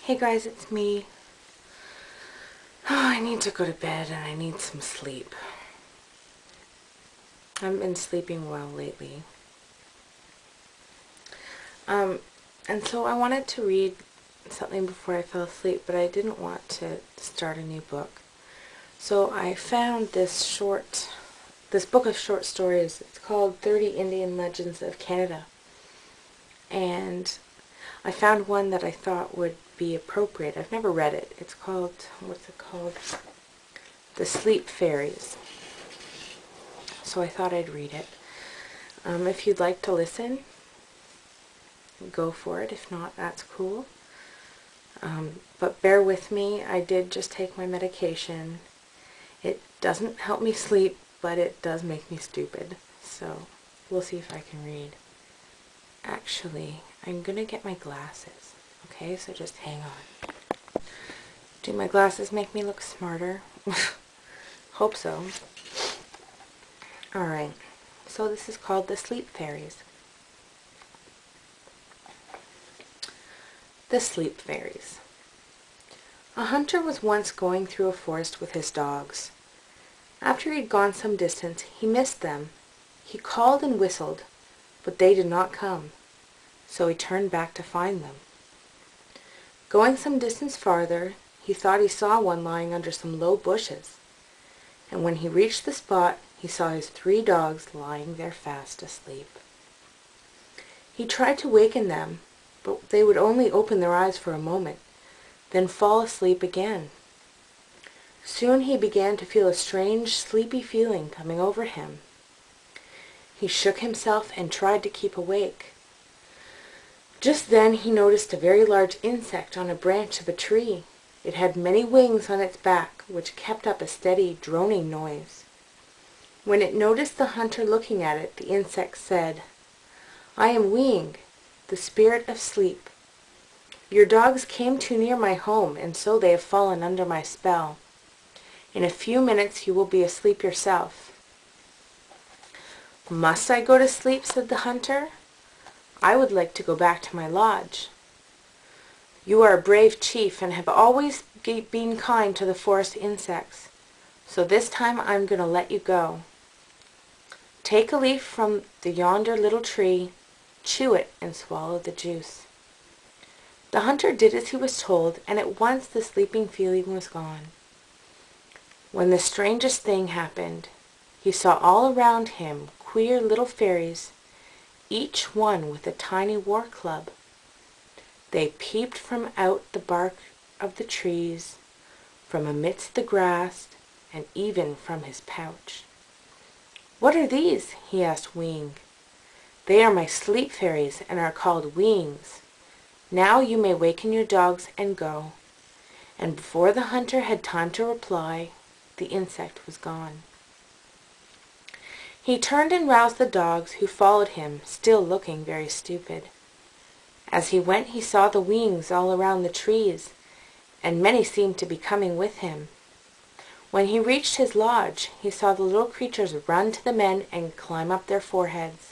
Hey guys, it's me. Oh, I need to go to bed and I need some sleep. I haven't been sleeping well lately. And so I wanted to read something before I fell asleep, but I didn't want to start a new book. So I found this book of short stories. It's called 30 Indian Legends of Canada. And I found one that I thought would be appropriate. I've never read it. It's called, what's it called? The Sleep Fairies. So I thought I'd read it. If you'd like to listen, go for it. If not, that's cool. But bear with me. I did just take my medication. It doesn't help me sleep, but it does make me stupid. So we'll see if I can read. Actually, I'm going to get my glasses. Okay, so just hang on. Do my glasses make me look smarter? Hope so. Alright, so this is called The Sleep Fairies. The Sleep Fairies. A hunter was once going through a forest with his dogs. After he had gone some distance, he missed them. He called and whistled, but they did not come, so he turned back to find them. Going some distance farther, he thought he saw one lying under some low bushes, and when he reached the spot, he saw his 3 dogs lying there fast asleep. He tried to waken them, but they would only open their eyes for a moment, then fall asleep again. Soon he began to feel a strange, sleepy feeling coming over him. He shook himself and tried to keep awake. Just then he noticed a very large insect on a branch of a tree. It had many wings on its back, which kept up a steady, droning noise. When it noticed the hunter looking at it, the insect said, "I am Wing, the spirit of sleep. Your dogs came too near my home, and so they have fallen under my spell. In a few minutes you will be asleep yourself." "Must I go to sleep?" said the hunter. "I would like to go back to my lodge." "You are a brave chief and have always been kind to the forest insects, so this time I'm going to let you go. Take a leaf from yonder little tree, chew it, and swallow the juice." The hunter did as he was told, and at once the sleeping feeling was gone. When the strangest thing happened, he saw all around him queer little fairies, each one with a tiny war club. They peeped from out the bark of the trees, from amidst the grass, and even from his pouch. "What are these?" he asked Wing. "They are my sleep fairies and are called Wings. Now you may waken your dogs and go." And before the hunter had time to reply, the insect was gone. He turned and roused the dogs, who followed him, still looking very stupid. As he went he saw the Wings all around the trees, and many seemed to be coming with him. When he reached his lodge, he saw the little creatures run to the men and climb up their foreheads.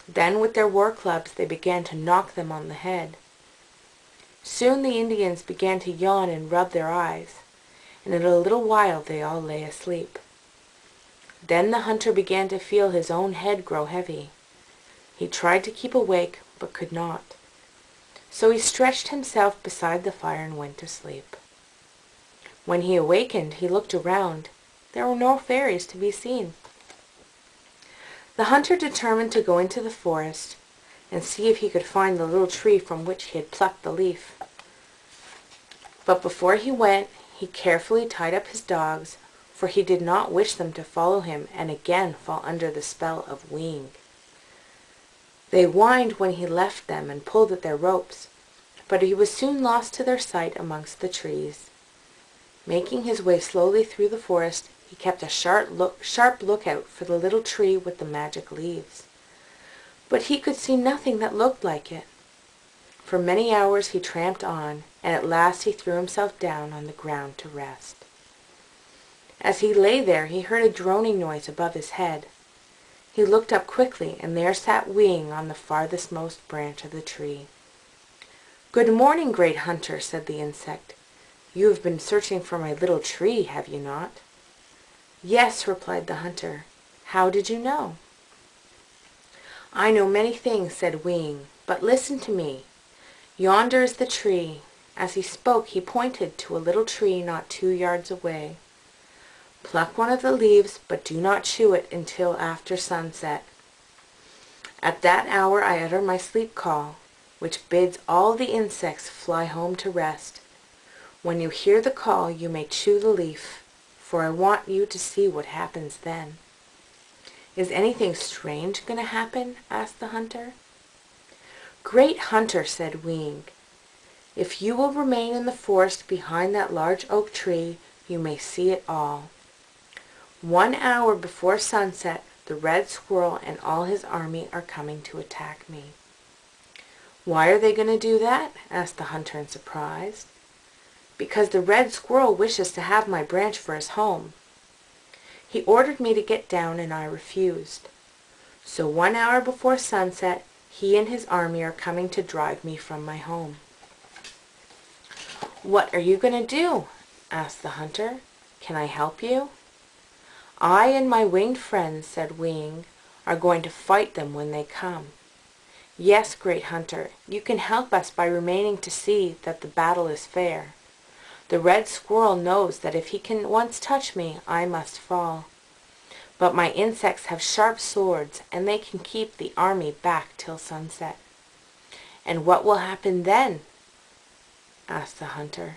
Then with their war clubs they began to knock them on the head. Soon the Indians began to yawn and rub their eyes, and in a little while they all lay asleep. Then the hunter began to feel his own head grow heavy. He tried to keep awake, but could not. So he stretched himself beside the fire and went to sleep. When he awakened, he looked around. There were no fairies to be seen. The hunter determined to go into the forest and see if he could find the little tree from which he had plucked the leaf. But before he went, he carefully tied up his dogs, for he did not wish them to follow him and again fall under the spell of Wing. They whined when he left them and pulled at their ropes, but he was soon lost to their sight amongst the trees. Making his way slowly through the forest, he kept a sharp lookout for the little tree with the magic leaves. But he could see nothing that looked like it. For many hours he tramped on, and at last he threw himself down on the ground to rest. As he lay there, he heard a droning noise above his head. He looked up quickly, and there sat Wing on the farthestmost branch of the tree. "Good morning, great hunter," said the insect. "You have been searching for my little tree, have you not?" "Yes," replied the hunter. "How did you know?" "I know many things," said Wing, "but listen to me. Yonder is the tree." As he spoke he pointed to a little tree not 2 yards away. "Pluck one of the leaves, but do not chew it until after sunset. At that hour I utter my sleep call, which bids all the insects fly home to rest. When you hear the call you may chew the leaf, for I want you to see what happens then." "Is anything strange going to happen?" asked the hunter. "Great hunter," said Wing, "if you will remain in the forest behind that large oak tree, you may see it all. 1 hour before sunset, the red squirrel and all his army are coming to attack me." "Why are they going to do that?" asked the hunter in surprise. "Because the red squirrel wishes to have my branch for his home. He ordered me to get down and I refused. So 1 hour before sunset, he and his army are coming to drive me from my home." "What are you going to do?" asked the hunter. "Can I help you?" "I and my winged friends," said Wing, "are going to fight them when they come." "Yes, great hunter, you can help us by remaining to see that the battle is fair. The red squirrel knows that if he can once touch me, I must fall. But my insects have sharp swords, and they can keep the army back till sunset." "And what will happen then?" asked the hunter.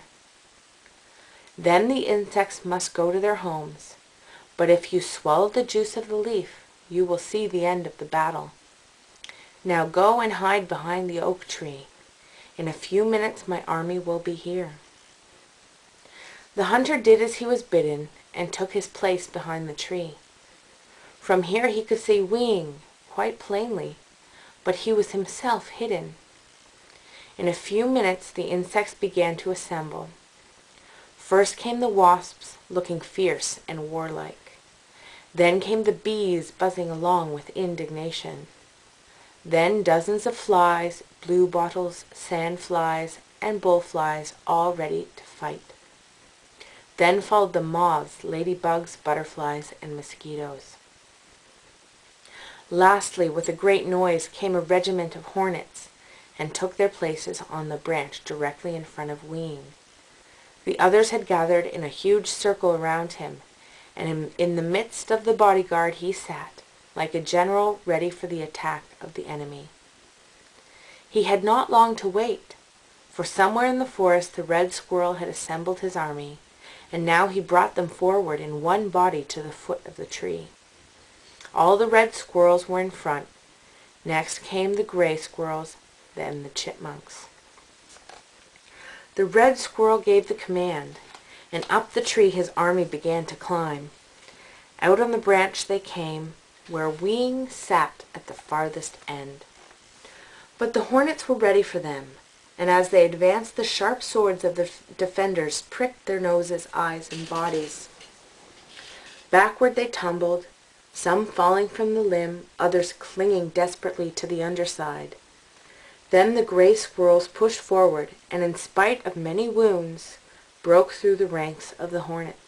"Then the insects must go to their homes. But if you swallow the juice of the leaf, you will see the end of the battle. Now go and hide behind the oak tree. In a few minutes my army will be here." The hunter did as he was bidden, and took his place behind the tree. From here he could see Wing quite plainly, but he was himself hidden. In a few minutes the insects began to assemble. First came the wasps, looking fierce and warlike. Then came the bees, buzzing along with indignation. Then dozens of flies, bluebottles, sandflies, and bullflies, all ready to fight. Then followed the moths, ladybugs, butterflies, and mosquitoes. Lastly, with a great noise, came a regiment of hornets, and took their places on the branch directly in front of Wing. The others had gathered in a huge circle around him, and in the midst of the bodyguard he sat, like a general ready for the attack of the enemy. He had not long to wait, for somewhere in the forest the red squirrel had assembled his army, and now he brought them forward in one body to the foot of the tree. All the red squirrels were in front. Next came the gray squirrels, then the chipmunks. The red squirrel gave the command, and up the tree his army began to climb. Out on the branch they came, where Wing sat at the farthest end. But the hornets were ready for them, and as they advanced the sharp swords of the defenders pricked their noses, eyes, and bodies. Backward they tumbled, some falling from the limb, others clinging desperately to the underside. Then the gray squirrels pushed forward, and in spite of many wounds, broke through the ranks of the hornets.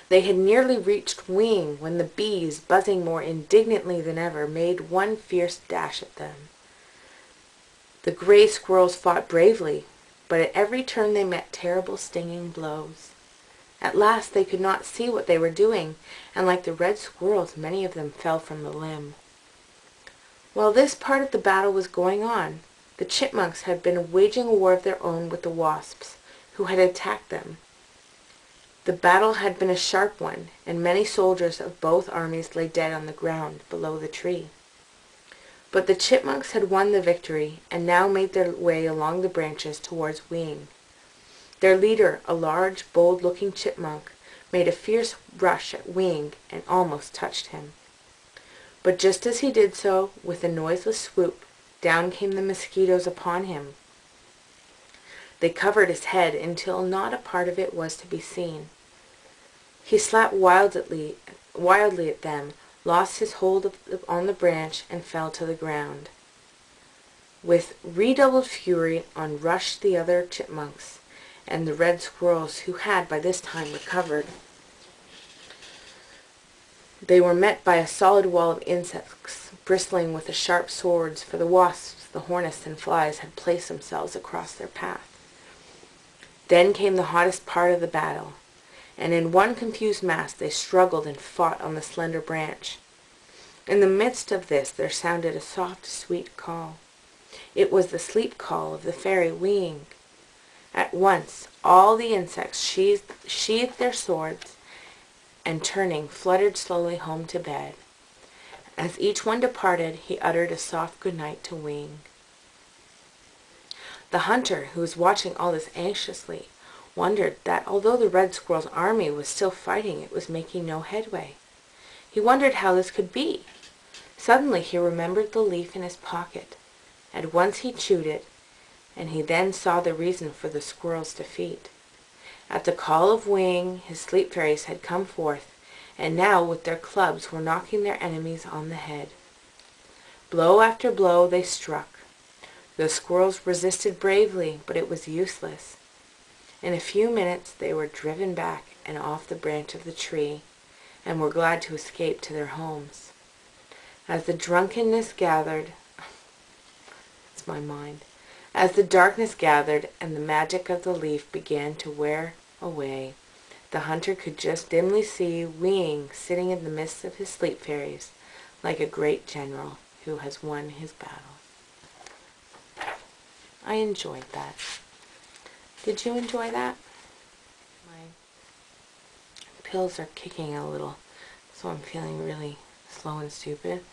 They had nearly reached Wing when the bees, buzzing more indignantly than ever, made one fierce dash at them. The gray squirrels fought bravely, but at every turn they met terrible stinging blows. At last they could not see what they were doing, and like the red squirrels, many of them fell from the limb. While this part of the battle was going on, the chipmunks had been waging a war of their own with the wasps, who had attacked them. The battle had been a sharp one, and many soldiers of both armies lay dead on the ground below the tree. But the chipmunks had won the victory, and now made their way along the branches towards Wing. Their leader, a large, bold-looking chipmunk, made a fierce rush at Wing and almost touched him. But just as he did so, with a noiseless swoop, down came the mosquitoes upon him. They covered his head until not a part of it was to be seen. He slapped wildly at them, lost his hold on the branch, and fell to the ground. With redoubled fury on rushed the other chipmunks and the red squirrels, who had by this time recovered. They were met by a solid wall of insects, bristling with the sharp swords, for the wasps, the hornets, and flies had placed themselves across their path. Then came the hottest part of the battle, and in one confused mass they struggled and fought on the slender branch. In the midst of this there sounded a soft, sweet call. It was the sleep call of the fairy winging. At once all the insects sheathed their swords, and turning, fluttered slowly home to bed. As each one departed, he uttered a soft good night to Wing. The hunter, who was watching all this anxiously, wondered that although the red squirrel's army was still fighting, it was making no headway. He wondered how this could be. Suddenly he remembered the leaf in his pocket. At once he chewed it, and he then saw the reason for the squirrel's defeat. At the call of Wing, his sleep fairies had come forth, and now with their clubs were knocking their enemies on the head. Blow after blow they struck. The squirrels resisted bravely, but it was useless. In a few minutes they were driven back and off the branch of the tree, and were glad to escape to their homes. As the drunkenness gathered, it's my mind, as the darkness gathered and the magic of the leaf began to wear away, the hunter could just dimly see Wing sitting in the midst of his sleep fairies, like a great general who has won his battle. I enjoyed that. Did you enjoy that? My pills are kicking a little, so I'm feeling really slow and stupid.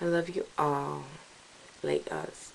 I love you all. Late us.